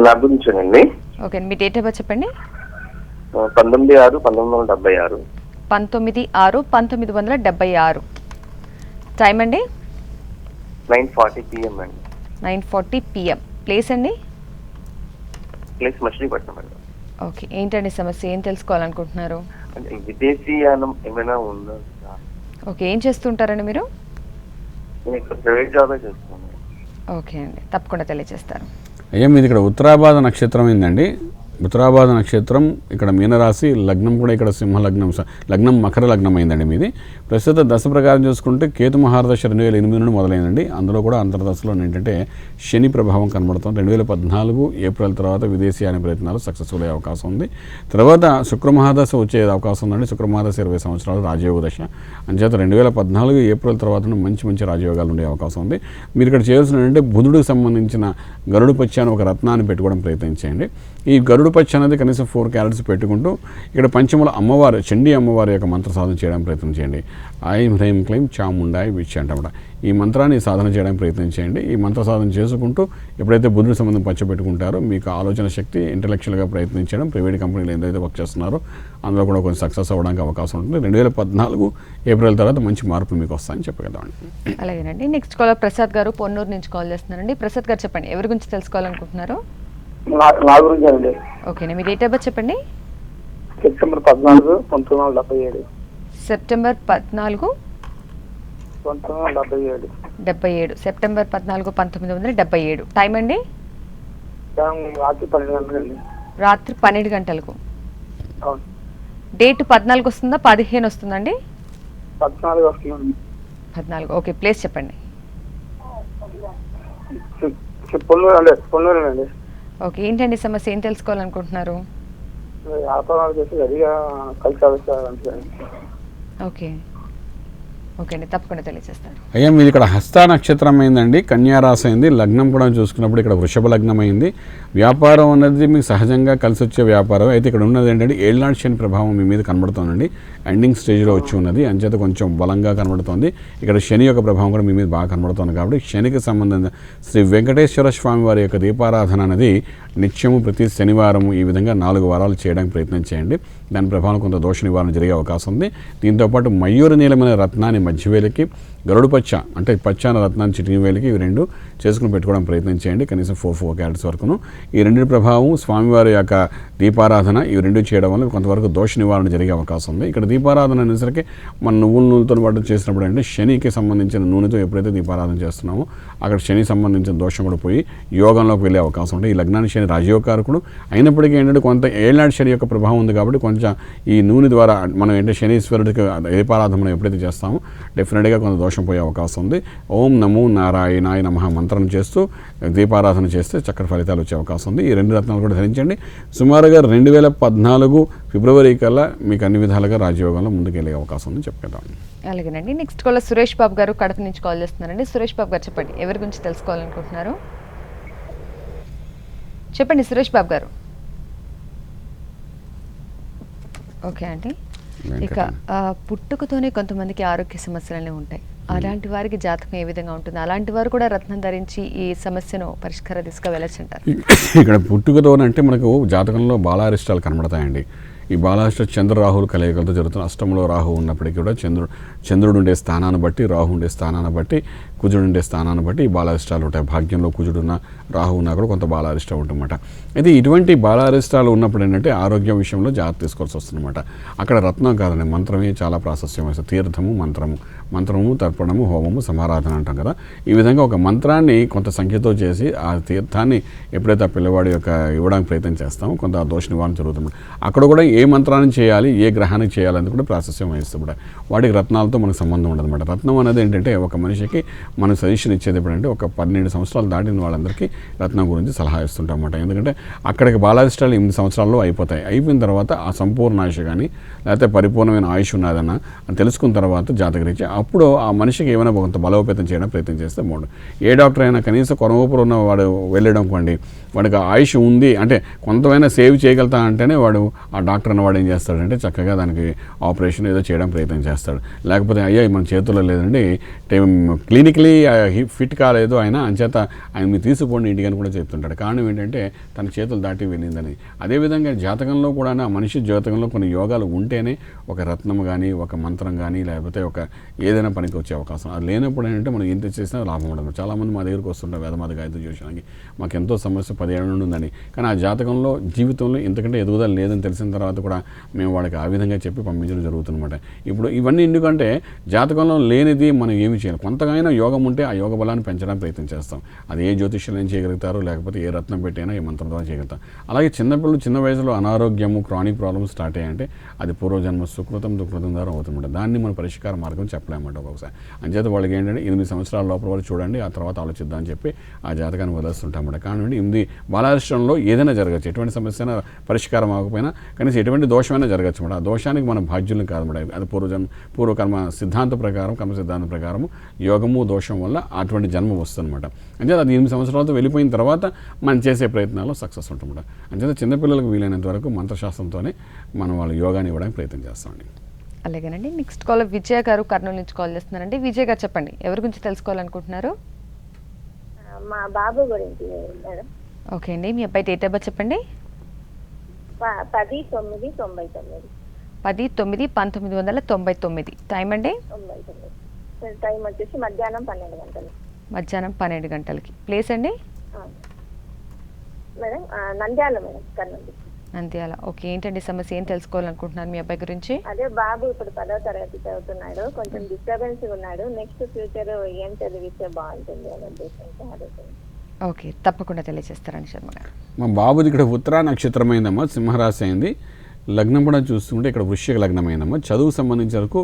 నా గురించేనండి. ఓకే, మీ డేట్ ఆఫ్ బర్త్ చెప్పండి. 19/6/1976. 19/6/1976. టైం అండి? 9:40 PM అండి. 9:40 PM. ప్లేస్ అండి? ప్లేస్ మచిలీపట్నం అండి. ఓకే, ఏంటండి సమస్య, ఏం తెలుసుకోవాలనుకుంటున్నారు? అంటే విదేశీయానం ఏమైనా ఉందా? ఓకే, ఏం చేస్తుంటారండి మీరు? నేను ఇక్కడ ప్రైవేట్ జాబే చేస్తున్నాను. ఓకే అండి, తప్పకుండా తెలియజేస్తారు. అయ్యా మీది ఇక్కడ ఉత్తరాభాద నక్షత్రం ఏందండి? ఉత్తరాభాద నక్షత్రం ఇక్కడ మీనరాశి, లగ్నం కూడా ఇక్కడ సింహ లగ్నం, లగ్నం మకర లగ్నం అయిందండి మీది. ప్రస్తుత దశ ప్రకారం చూసుకుంటే కేతు మహారదశ 2008 నుండి మొదలైందండి. అందులో కూడా అంతర్దశలో ఏంటంటే శని ప్రభావం కనబడుతుంది. 2014 ఏప్రిల్ తర్వాత విదేశీయాన ప్రయత్నాలు సక్సెస్ఫుల్ అయ్యే అవకాశం ఉంది. తర్వాత శుక్ర మహాదశ వచ్చే అవకాశం ఉందండి. శుక్ర మహాదశ 20 సంవత్సరాలు రాజయోగ దశ. అంచేత 2014 ఏప్రిల్ తర్వాత మంచి మంచి రాజయోగాలు ఉండే అవకాశం ఉంది. మీరు ఇక్కడ చేయాల్సిన ఏంటంటే బుధుడికి సంబంధించిన గరుడు పచ్చ అని ఒక రత్నాన్ని పెట్టుకోవడం ప్రయత్నించండి. ఈ గరుడు పచ్చ అనేది కనీసం 4 క్యారెట్స్ పెట్టుకుంటూ ఇక్కడ పంచముల అమ్మవారు చండీ అమ్మవారి యొక్క మంత్ర సాధన చేయడానికి ప్రయత్నం చేయండి. ఐం హ్రైం క్లైం చాముండాయి విచ్ అంటామట. ఈ మంత్రాన్ని సాధన చేయడానికి ప్రయత్నం చేయండి. ఈ మంత్ర సాధన చేసుకుంటూ ఎప్పుడైతే బుధుడి సంబంధం పెట్టుకుంటారో మీకు ఆలోచన శక్తి, ఇంటలెక్చువల్గా ప్రయత్నించడం, ప్రైవేట్ కంపెనీలు ఏదైతే వర్క్ చేస్తున్నారో అందులో కూడా కొంచెం సక్సెస్ అవ్వడానికి అవకాశం ఉంటుంది. 2014 ఏప్రిల్ తర్వాత మంచి మార్పులు మీకు వస్తాయని చెప్పగలమండి. అలాగేనండి. నెక్స్ట్ కాల్ ప్రసాద్ గారు పొన్నూరు నుంచి కాల్ చేస్తున్నారండి. ప్రసాద్ గారు చెప్పండి, ఎవరి గురించి తెలుసుకోవాలనుకుంటున్నారు? నా గురించి అండి. ఓకేనా, మీ డేట్ ఆఫ్ బర్త్ చెప్పండి. సెప్టెంబర్ 14, 1977. సెప్టెంబర్ 14, 1977. 77. సెప్టెంబర్ 14, 1977. టైం అండి? రాత్రి 12 గంటలండి. రాత్రి 12 గంటలకు. అవును. డేట్ 14 వస్తుందా 15 వస్తుందండి? 14 వస్తుందండి. 14. ఓకే, ప్లేస్ చెప్పండి. పొన్నూరు అండి. ఓకే, ఏంటండి సమస్య, ఏం తెలుసుకోవాలనుకుంటున్నారు? వ్యాపారాలు చేసి రెడీగా కలిసి ఆవిస్తారు. ఓకే ఓకే అండి, తప్పకుండా తెలియజేస్తాను. అయ్యా మీది ఇక్కడ హస్త నక్షత్రం అయిందండి, కన్యారాశి అయింది. లగ్నం కూడా చూసుకున్నప్పుడు ఇక్కడ వృషభ లగ్నం అయింది. వ్యాపారం అనేది మీకు సహజంగా కలిసి వచ్చే వ్యాపారం అయితే ఇక్కడ ఉన్నది ఏంటంటే ఏళ్ళనాటి శని ప్రభావం మీ మీద కనబడుతుందండి. ఎండింగ్ స్టేజ్లో వచ్చి ఉన్నది, అంచేత కొంచెం బలంగా కనబడుతుంది. ఇక్కడ శని యొక్క ప్రభావం కూడా మీ మీద బాగా కనబడుతుంది. కాబట్టి శనికి సంబంధించిన శ్రీ వెంకటేశ్వర స్వామి వారి యొక్క దీపారాధన అనేది నిత్యము ప్రతి శనివారము ఈ విధంగా 4 వారాలు చేయడానికి ప్రయత్నం చేయండి. దాని ప్రభావం కొంత దోష నివారణ జరిగే అవకాశం ఉంది. దీంతోపాటు మయూర నీలమైన రత్నాన్ని మధ్యవేలికి, గరుడు పచ్చ అంటే పచ్చాన రత్నాన్ని చిటికి వేలికి ఇవి 2 చేసుకుని పెట్టుకోవడం ప్రయత్నం చేయండి. కనీసం 4 క్యారెట్స్ వరకును. ఈ 2 ప్రభావం స్వామివారి యొక్క దీపారాధన ఇవి 2 చేయడం వల్ల కొంతవరకు దోష నివారణ జరిగే అవకాశం ఉంది. ఇక్కడ దీపారాధన అనేసరికి మన నువ్వుల నూనెతో పాటు చేసినప్పుడు అంటే శనికి సంబంధించిన నూనెతో ఎప్పుడైతే దీపారాధన చేస్తున్నామో అక్కడ శని సంబంధించిన దోషం కూడా పోయి యోగంలోకి వెళ్ళే అవకాశం ఉంటుంది. ఈ లగ్నానికి శని రాజయోగకారకుడు అయినప్పటికీ ఏంటంటే కొంత ఏళ్ళనాటి శని యొక్క ప్రభావం ఉంది. కాబట్టి కొంచెం ఈ నూనె ద్వారా మనం ఏంటంటే శనీశ్వరుడికి దీపారాధన మనం ఎప్పుడైతే చేస్తామో డెఫినెట్గా కొంత దోషం పోయే అవకాశం ఉంది. ఓం నమో నారాయణాయ నమః మంత్రం చేస్తూ దీపారాధన చేస్తే చక్కటి ఫలితాలు వచ్చే అవకాశం ఉంది. ఈ 2 రత్నాలు కూడా ధరించండి. సుమారుగా 2014 ఫిబ్రవరి కల్లా మీకు అన్ని విధాలుగా రాజయోగంలో ముందుకెళ్ళే అవకాశం ఉంది చెప్పగలం. అలాగేనండి. నెక్స్ట్ కాల్ సురేష్ బాబు గారు కడప నుంచి కాల్ చేస్తున్నారండి. సురేష్ బాబు గారు చెప్పండి, ఎవరి గురించి తెలుసుకోవాలనుకుంటున్నారు? చెప్పండి సురేష్ బాబు గారు. ఓకే అండి. ఇక పుట్టుకతోనే కొంతమందికి ఆరోగ్య సమస్యలనే ఉంటాయి. అలాంటి వారికి జాతకం ఏ విధంగా ఉంటుంది? అలాంటి వారు కూడా రత్నం ధరించి ఈ సమస్యను పరిష్కార దిశగా వెళ్ళొచ్చుంటారు. ఇక్కడ పుట్టుకతో అంటే మనకు జాతకంలో బాలారిష్టాలు కనబడతాయండి. ఈ బాలాష్ట చంద్ర రాహులు కలయికలతో జరుగుతున్న అష్టంలో రాహు ఉన్నప్పటికీ కూడా చంద్రుడు ఉండే స్థానాన్ని బట్టి, రాహు ఉండే స్థానాన్ని బట్టి, కుజుడు ఉండే స్థానాన్ని బట్టి ఈ బాలారిష్టాలు ఉంటాయి. భాగ్యంలో కుజుడున్న రాహు ఉన్నా కూడా కొంత బాలారిష్టం ఉంటుందన్నమాట. అయితే ఇటువంటి బాలారిష్టాలు ఉన్నప్పుడు ఏంటంటే ఆరోగ్యం విషయంలో జాగ్రత్త తీసుకోవాల్సి వస్తుందన్నమాట. అక్కడ రత్నం కాదండి, మంత్రమే చాలా ప్రాశస్యం వస్తుంది. తీర్థము, మంత్రము, తర్పణము, హోమము, సమారాధన అంటాం కదా. ఈ విధంగా ఒక మంత్రాన్ని కొంత సంఖ్యతో చేసి ఆ తీర్థాన్ని ఎప్పుడైతే ఆ పిల్లవాడి యొక్క ఇవ్వడానికి ప్రయత్నం చేస్తామో కొంత ఆ దోష నివారణ జరుగుతుంది. అక్కడ కూడా ఏ మంత్రాన్ని చేయాలి, ఏ గ్రహానికి చేయాలని కూడా ప్రాశస్యం వహిస్తుంది. వాటికి రత్నాలతో మనకు సంబంధం ఉండదన్నమాట. రత్నం అనేది ఏంటంటే ఒక మనిషికి మనం సజెషన్ ఇచ్చేది ఎప్పుడంటే ఒక 12 సంవత్సరాలు దాటిన వాళ్ళందరికీ రత్నం గురించి సలహా ఇస్తుంటాం అన్నమాట. ఎందుకంటే అక్కడికి బాలారిష్టాలు 8 సంవత్సరాల్లో అయిపోతాయి. అయిపోయిన తర్వాత ఆ సంపూర్ణ ఆయుష్ కానీ లేకపోతే పరిపూర్ణమైన ఆయుష్ ఉన్నదన్న అని తెలుసుకున్న తర్వాత జాతకరీత్యా అప్పుడు ఆ మనిషికి ఏమైనా కొంత బలోపేతం చేయడం ప్రయత్నం చేస్తే బాగుంటుంది. ఏ డాక్టర్ అయినా కనీసం కొనవూపురు ఉన్న వాడు వెళ్ళడం అనుకోండి, వాడికి ఆయుష్ ఉంది అంటే కొంతమైనా సేవ్ చేయగలుగుతా అంటేనే వాడు ఆ డాక్టర్ అన్నవాడు ఏం చేస్తాడంటే చక్కగా దానికి ఆపరేషన్ ఏదో చేయడం ప్రయత్నం చేస్తాడు. లేకపోతే అయ్యా మన చేతుల్లో లేదండి, క్లినికలీ ఫిట్ కాలేదు ఆయన, అంచేత ఆయన మీరు తీసుకుపోండి ఇంటికి అని కూడా చెప్తుంటాడు. కారణం ఏంటంటే తన చేతులు దాటి వెళ్ళిందని. అదేవిధంగా జాతకంలో కూడా ఆ మనిషి జాతకంలో కొన్ని యోగాలు ఉంటేనే ఒక రత్నం కానీ, ఒక మంత్రం కానీ, లేకపోతే ఒక ఏదైనా పనికి వచ్చే అవకాశం. అది లేనప్పుడు ఏంటంటే మనం ఎంత చేసినా లాభం ఉండదు. చాలామంది మా దగ్గరికి వస్తుంటారు వేదమాత గాయత్రి జ్యోతిషానికి, మాకు ఎంతో సమస్య 10 ఏళ్ళ నుండి ఉందని. కానీ ఆ జాతకంలో జీవితంలో ఇంతకంటే ఎదుగుదల లేదని తెలిసిన తర్వాత కూడా మేము వాళ్ళకి ఆ విధంగా చెప్పి పంపించడం జరుగుతుందన్నమాట. ఇప్పుడు ఇవన్నీ ఎందుకంటే జాతకంలో లేనిది మనం ఏమి చేయాలి, కొంతగానైనా యోగం ఉంటే ఆ యోగ బలాన్ని పెంచడానికి ప్రయత్నం చేస్తాం. అది ఏ జ్యోతిష్యులు ఏం చేయగలుగుతారు, లేకపోతే ఏ రత్నం పెట్టైనా ఏ మంత్రం ద్వారా చేయగలుగుతాం. అలాగే చిన్నపిల్లలు చిన్న వయసులో అనారోగ్యము, క్రానిక్ ప్రాబ్లమ్స్ స్టార్ట్ అయ్యాయంటే అది పూర్వజన్మ సుకృతం దుకృతం ద్వారా అవుతుందన్నమాట. దాన్ని మన పరిష్కార మార్గం చెప్పలేమన్నమాట ఒక్కొక్కసారి. అంచేత వాళ్ళకి ఏంటంటే 8 సంవత్సరాల లోపల వాళ్ళు చూడండి, ఆ తర్వాత ఆలోచిద్దాం అని చెప్పి ఆ జాతకాన్ని వదిలేస్తుంటామన్నమాట. కానీ 8 బాలారిష్టంలో ఏదైనా జరగచ్చు, ఎటువంటి సమస్య అయినా పరిష్కారం అవ్వకపోయినా కనీసం ఎటువంటి దోషమైనా జరగచ్చు అన్నమాట. ఆ దోషానికి మనం బాధ్యులు కాదన్నమాట. అది పూర్వకర్మ సిద్ధాంత ప్రకారం, కర్మ సిద్ధాంత ప్రకారం యోగము దోషం వల్ల అటువంటి జన్మ వస్తుందన్నమాట. అంచేత అది 8 సంవత్సరాలతో వెళ్ళిపోయిన తర్వాత మనం చేసే ప్రయత్నాల్లో సక్సెస్ ఉంటుందన్నమాట. అంచేత చిన్నపిల్లలకు వీలైనంత వరకు మంత్రశాస్త్రంతోనే మనం వాళ్ళ యోగాన్ని ఇవ్వడానికి ప్రయత్నం చేస్తామండి. అలాగేనండి. నెక్స్ట్ కాల్ విజయ గారు కర్నూలు నుంచి కాల్ చేస్తున్నారండి. విజయ్ గారు చెప్పండి, ఎవరి గురించి తెలుసుకోవాలనుకుంటున్నారు? మా బాబు గురించి మేడం. ఓకే అండి, మీ అబ్బాయి డేట్ ఆఫ్ బర్త్ చెప్పండి. 10/9/99. 10/9/1999. టైం అండి? 99. టైం వచ్చేసి మధ్యాహ్నం 12 గంటలు. మధ్యాహ్నం 12 గంటలకి. ప్లేస్ అండి? Madam Nandyal madam, Kurnool. Nandyal. Okay, ఏంటండి సమస్య, ఏం తెలుసుకోవాలనుకుంటున్నారు మీ అబ్బాయి గురించి? అదే బాబు ఇప్పుడు 10వ తరగతి చదువుతున్నాడు, కొంచెం డిస్టర్బెన్స్ ఉన్నాడు. నెక్స్ట్ ఫ్యూచర్ ఏం చదివిస్తే బాగుంటుంది అనే ఉద్దేశంతో అడుగుతుంది. ఓకే, తప్పకుండా తెలియజేస్తారండి శర్మ గారు. మా బాబుది ఇక్కడ ఉత్తరా నక్షత్రమైందమ్మా, సింహరాశి అయింది. లగ్నం కూడా చూస్తుంటే ఇక్కడ వృశ్చిక లగ్నమైందమ్మా. చదువు సంబంధించిన వరకు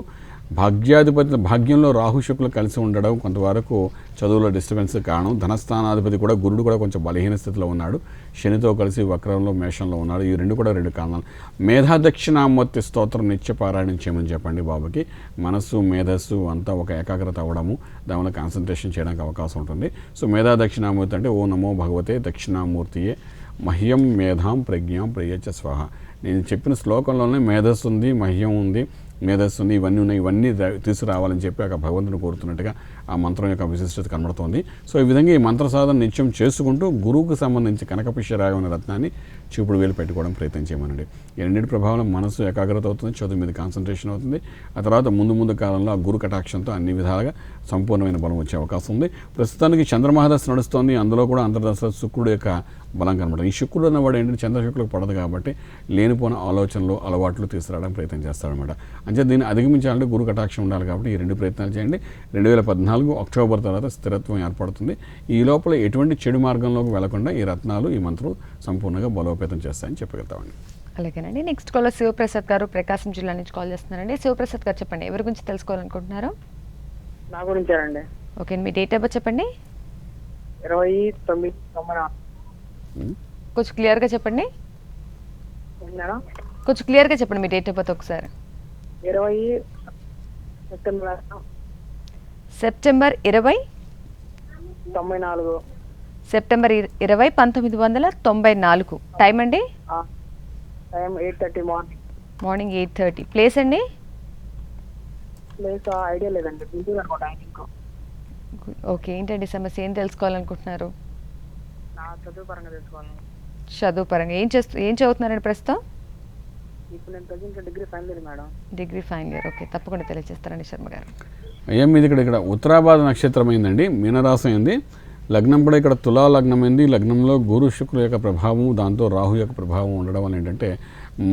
భాగ్యాధిపతి భాగ్యంలో రాహు శుక్లు కలిసి ఉండడం కొంతవరకు చదువులో డిస్టర్బెన్స్ కారణం. ధనస్థానాధిపతి కూడా గురుడు కూడా కొంచెం బలహీన స్థితిలో ఉన్నాడు, శనితో కలిసి వక్రంలో మేషంలో ఉన్నాడు. ఈ రెండు కూడా 2 కారణాలు. మేధా దక్షిణామూర్తి స్తోత్రం నిత్యపారాయణం చేయమని చెప్పండి బాబుకి. మనస్సు మేధస్సు అంతా ఒక ఏకాగ్రత అవ్వడము, దానివల్ల కాన్సన్ట్రేషన్ చేయడానికి అవకాశం ఉంటుంది. సో మేధా దక్షిణామూర్తి అంటే ఓ నమో భగవతే దక్షిణామూర్తియే మహ్యం మేధాం ప్రజ్ఞాం ప్రియచ్చ స్వాహ. నేను చెప్పిన శ్లోకంలోనే మేధస్సు ఉంది, మహ్యం ఉంది, మేధస్సు ఉంది, ఇవన్నీ ఉన్నాయి. ఇవన్నీ తీసుకురావాలని చెప్పి ఆ భగవంతుని కోరుతున్నట్టుగా ఆ మంత్రం యొక్క విశిష్టత కనబడుతోంది. సో ఈ విధంగా ఈ మంత్ర సాధన నిత్యం చేసుకుంటూ గురువుకు సంబంధించి కనకపుష్యరాగం అనే రత్నాన్ని చూపుడు వేలు పెట్టుకోవడం ప్రయత్నం చేయమనండి. ఈ రెండింటి ప్రభావం మనసు ఏకాగ్రత అవుతుంది, చదువు మీద కాన్సన్ట్రేషన్ అవుతుంది. ఆ తర్వాత ముందు కాలంలో ఆ గురు కటాక్షంతో అన్ని విధాలుగా సంపూర్ణమైన బలం వచ్చే అవకాశం ఉంది. ప్రస్తుతానికి చంద్రమహాదశ నడుస్తోంది, అందులో కూడా అంతర్దశ శుక్రుడు యొక్క బలం కనబడదు. ఈ శుక్రుడు అన్నవాడు ఏంటంటే చంద్రశుక్రులకు పడదు కాబట్టి లేనిపోయిన ఆలోచనలు అలవాట్లు తీసుకురావడానికి ప్రయత్నం చేస్తాడనమాట. అంటే దీన్ని అధిగమించాలంటే గురు కటాక్షం ఉండాలి కాబట్టి ఈ 2 ప్రయత్నాలు చేయండి. 2014 అక్టోబర్ తర్వాత స్థిరత్వం ఏర్పడుతుంది. ఈ లోపల ఎటువంటి చెడు మార్గంలోకి వెళ్లకుండా ఈ రత్నాలు, ఈ మంత్రం సంపూర్ణంగా బలోపేతం చేస్తాయని చెప్పగలుగుతామండి. అలాగేనండి. నెక్స్ట్ కాల్ శివప్రసాద్ గారు ప్రకాశం జిల్లా నుంచి కాల్ చేస్తున్నారండి. శివప్రసాద్ గారు చెప్పండి, ఎవరి గురించి తెలుసుకోవాలనుకుంటున్నారు? నా గురించేనండి. ఓకే, మీ డేట్ ఆఫ్ బర్త్ చెప్పండి. 29/9. కొంచెం క్లియర్గా చెప్పండి. కొంచెం క్లియర్గా చెప్పండి మీ డేట్ ఆఫ్ బర్త్ ఒకసారి. 20 సెప్టెంబర్ 20 94. సెప్టెంబర్ 20 1994. టైం అండి? Time 8:30 morning. మార్నింగ్ 8:30. ప్లేస్ అండి? ప్లేస్ ఐడియా లేదండి, గుంటూరు అనుకోండి ఐ థింక్. ఓకే, ఏంటండి సమస్య, ఏం తెలుసుకోవాలనుకుంటున్నారు? నా చదువు పరంగా తెలుసుకోవాలి. చదువు పరంగా ఏం చదువుతున్నారండి ప్రస్తుతం? ఇప్పుడు నేను present degree final year madam. Degree final year. Okay, తప్పకుండా తెలియజేస్తారండి శర్మ గారు. ఏం ఇది ఇక్కడ ఉత్తరాభాద నక్షత్రం అయిందండి, మీనరాశి అయింది. లగ్నం కూడా ఇక్కడ తులా లగ్నం అయింది. లగ్నంలో గురు శుక్రుల యొక్క ప్రభావం, దాంతో రాహు యొక్క ప్రభావం ఉండడం వల్ల ఏంటంటే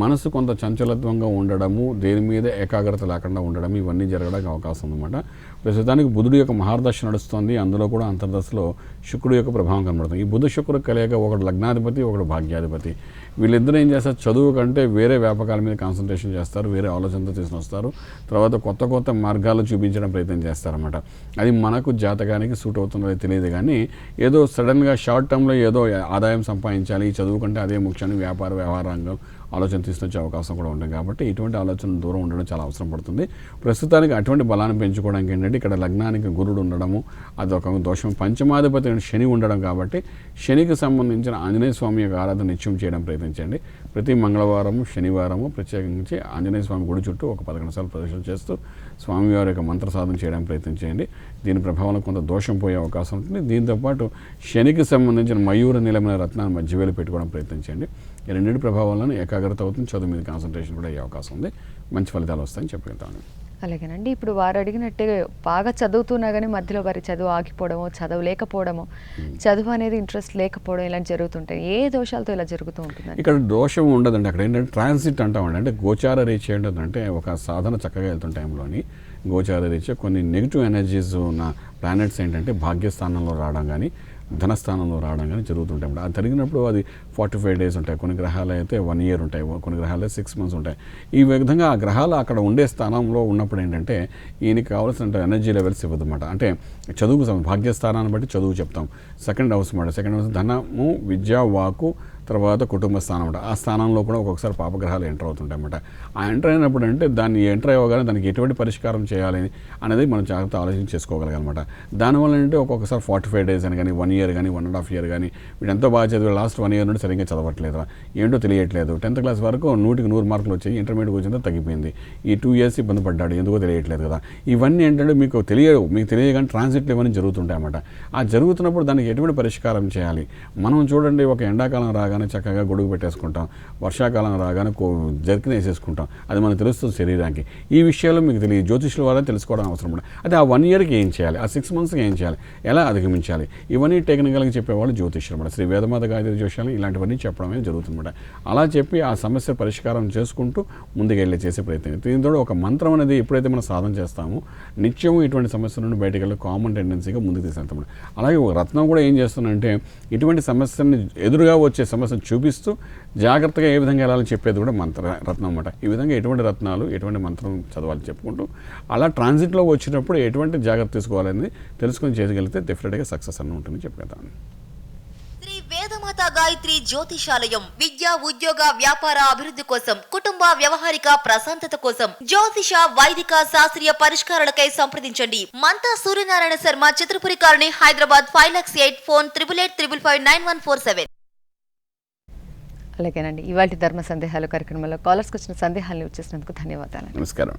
మనసు కొంత చంచలత్వంగా ఉండడము, దేని మీద ఏకాగ్రత లేకుండా ఉండడం, ఇవన్నీ జరగడానికి అవకాశం ఉందన్నమాట. ప్రస్తుతానికి బుధుడు యొక్క మహార్దశ నడుస్తుంది, అందులో కూడా అంతర్దశలో శుక్రుడు యొక్క ప్రభావం కనబడుతుంది. ఈ బుధ శుక్రుడు కలియక ఒకడు లగ్నాధిపతి, ఒకడు భాగ్యాధిపతి. వీళ్ళిద్దరూ ఏం చేస్తారు, చదువు కంటే వేరే వ్యాపకాల మీద కాన్సన్ట్రేషన్ చేస్తారు, వేరే ఆలోచనతో తీసుకుని వస్తారు. తర్వాత కొత్త కొత్త మార్గాలు చూపించడం ప్రయత్నం చేస్తారన్నమాట. అది మనకు జాతకానికి సూట్ అవుతుందో తెలియదు, కానీ ఏదో సడన్గా షార్ట్ టర్మ్లో ఏదో ఆదాయం సంపాదించాలి, ఈ చదువు కంటే అదే ముఖ్యాన్ని వ్యవహార రంగం ఆలోచన తీసుకొచ్చే అవకాశం కూడా ఉంటుంది. కాబట్టి ఇటువంటి ఆలోచన దూరం ఉండడం చాలా అవసరం పడుతుంది. ప్రస్తుతానికి అటువంటి బలాన్ని పెంచుకోవడానికి ఏంటంటే ఇక్కడ లగ్నానికి గురుడు ఉండడము అదొక దోషం. పంచమాధిపతి శని ఉండడం కాబట్టి శనికి సంబంధించిన ఆంజనేయ స్వామి యొక్క ఆరాధన నిత్యం చేయడం ప్రయత్నించండి. ప్రతి మంగళవారము శనివారము ప్రత్యేకించి ఆంజనేయ స్వామి గుడి చుట్టూ ఒక 11 సార్లు ప్రదక్షిణ చేస్తూ స్వామివారి యొక్క మంత్ర సాధన చేయడం ప్రయత్నించండి. దీని ప్రభావంలో కొంత దోషం పోయే అవకాశం ఉంటుంది. దీంతోపాటు శనికి సంబంధించిన మయూర నీలమైన రత్నాన్ని మధ్యవేలు పెట్టుకోవడం ప్రయత్నించండి. ఈ రెండింటి ప్రభావాలను ఏకాగ్రత అవుతుంది, చదువు మీద కాన్సన్ట్రేషన్ కూడా అయ్యే అవకాశం ఉంది. మంచి ఫలితాలు వస్తాయని చెప్పగలుగుతాను. అలాగేనండి, ఇప్పుడు వారు అడిగినట్టే బాగా చదువుతున్నా కానీ మధ్యలో వారి చదువు ఆగిపోవడము, చదువు లేకపోవడము, చదువు అనేది ఇంట్రెస్ట్ లేకపోవడం ఇలాంటి జరుగుతుంటాయి. ఏ దోషాలతో ఇలా జరుగుతూ ఉంటుంది? ఇక్కడ దోషం ఉండదండి. అక్కడ ఏంటంటే ట్రాన్సిట్ అంటామండి. అంటే గోచార రీత్యా ఏంటంటే ఒక సాధన చక్కగా వెళ్తున్న టైంలోని గోచార రీత్యా కొన్ని నెగిటివ్ ఎనర్జీస్ ఉన్న ప్లానెట్స్ ఏంటంటే భాగ్యస్థానంలో రావడం కానీ ధనస్థానంలో రావడం కానీ జరుగుతుంటాయి. అది జరిగినప్పుడు అది 45 days ఉంటాయి, కొన్ని గ్రహాలు అయితే 1 year ఉంటాయి, కొన్ని గ్రహాలు 6 months ఉంటాయి. ఈ విధంగా ఆ గ్రహాలు అక్కడ ఉండే స్థానంలో ఉన్నప్పుడు ఏంటంటే ఈయనకి కావాల్సిన ఎనర్జీ లెవెల్స్ ఇవ్వదు అన్నమాట. అంటే చదువుకు భాగ్యస్థానాన్ని బట్టి చదువు చెప్తాం. సెకండ్ హౌస్ అన్నమాట. సెకండ్ హౌస్ ధనము, విద్య, వాకు, తర్వాత కుటుంబ స్థానం అన్నమాట. ఆ స్థానంలో కూడా ఒక్కొక్కసారి పాపగ్రహాలు ఎంటర్ అవుతుంటాయి అన్నమాట. ఆ ఎంటర్ అయినప్పుడు అంటే దాన్ని ఎంటర్ అవ్వగానే దానికి ఎటువంటి పరిష్కారం చేయాలి అనేది మనం జాగ్రత్త ఆలోచన చేసుకోగలగాలన్నమాట. దానివల్ల అంటే ఒక్కొక్కసారి 45 days అని కానీ 1 year కానీ 1.5 year కానీ వీడు ఎంతో బాగా చదివి లాస్ట్ 1 year నుండి సరిగ్గా చదవట్లేదు, ఏంటో తెలియట్లేదు. 10th class వరకు 100కి 100 మార్కులు వచ్చాయి, ఇంటర్మీడియట్ వచ్చిందో తగ్గిపోయింది. ఈ 2 years ఇబ్బంది పడ్డాడు, ఎందుకో తెలియట్లేదు కదా. ఇవన్నీ ఏంటంటే మీకు తెలియగానే ట్రాన్సిట్లు ఇవన్నీ జరుగుతుంటాయి అన్నమాట. ఆ జరుగుతున్నప్పుడు దానికి ఎటువంటి పరిష్కారం చేయాలి? మనం చూడండి, ఒక ఎండాకాలం రాగానే చక్కగా గొడుగు పెట్టేసుకుంటాం, వర్షాకాలం రాగానే జర్కిన్ వేసేసుకుంటాం, అది మనకు తెలుస్తుంది శరీరానికి. ఈ విషయాలు మీకు తెలియదు, జ్యోతిష్యుల ద్వారా తెలుసుకోవడం అవసరం కూడా. అదే ఆ 1 yearకి ఏం చేయాలి, ఆ 6 monthsకి ఏం చేయాలి, ఎలా అధిగమించాలి, ఇవన్నీ టెక్నికల్గా చెప్పేవాళ్ళు జ్యోతిష్యులు అన్నమాట. శ్రీ వేదమాత గాయత్రి జ్యోతిష్యాలు ఇలాంటివన్నీ చెప్పడమే జరుగుతుందన్నమాట. అలా చెప్పి ఆ సమస్య పరిష్కారం చేసుకుంటూ ముందుకెళ్ళి చేసే ప్రయత్నం. దీంతో ఒక మంత్రం అనేది ఎప్పుడైతే మనం సాధన చేస్తామో నిత్యం ఇటువంటి సమస్యల నుండి బయటకు వెళ్ళి కామన్ టెండెన్సీగా ముందుకు తీసుకెళ్తాం. అలాగే ఒక రత్నం కూడా ఏం చేస్తుందంటే ఇటువంటి సమస్యని ఎదురుగా వచ్చే సమస్యను చూపిస్తూ జాగ్రత్తగా ఏ విధంగా వెళ్ళాలని చెప్పేది కూడా రత్నం అన్నమాట. ఈ విధంగా ఎటువంటి రత్నాలు, ఎటువంటి మంత్రం చదవాలి చెప్పుకుంటూ అలా ట్రాన్సిట్లో వచ్చినప్పుడు ఎటువంటి జాగ్రత్త తీసుకోవాలని తెలుసుకొని చేయగలిగితే డెఫినెట్గా సక్సెస్ అని ఉంటుందని చెప్పగలుగుతాను. శ్రీ వేదమాత గాయత్రి జ్యోతిషాలయం విద్య, ఉద్యోగ, వ్యాపార అభివృద్ధి కోసం, కుటుంబ వ్యవహారిక ప్రశాంతత కోసం జ్యోతిష, వైదిక, శాస్త్రీయ పరిష్కారాలకై సంప్రదించండి. మంతా సూర్యనారాయణ శర్మ, చిత్రపురి కాలనీ, హైదరాబాద్ 5,08,000. ఫోన్ 8885559147. అలాగేనండి, ఇవాళ ధర్మ సందేహాలు కార్యక్రమంలో కాలర్స్కి వచ్చిన సందేహాలను వచ్చేసినందుకు ధన్యవాదాలు. నమస్కారం.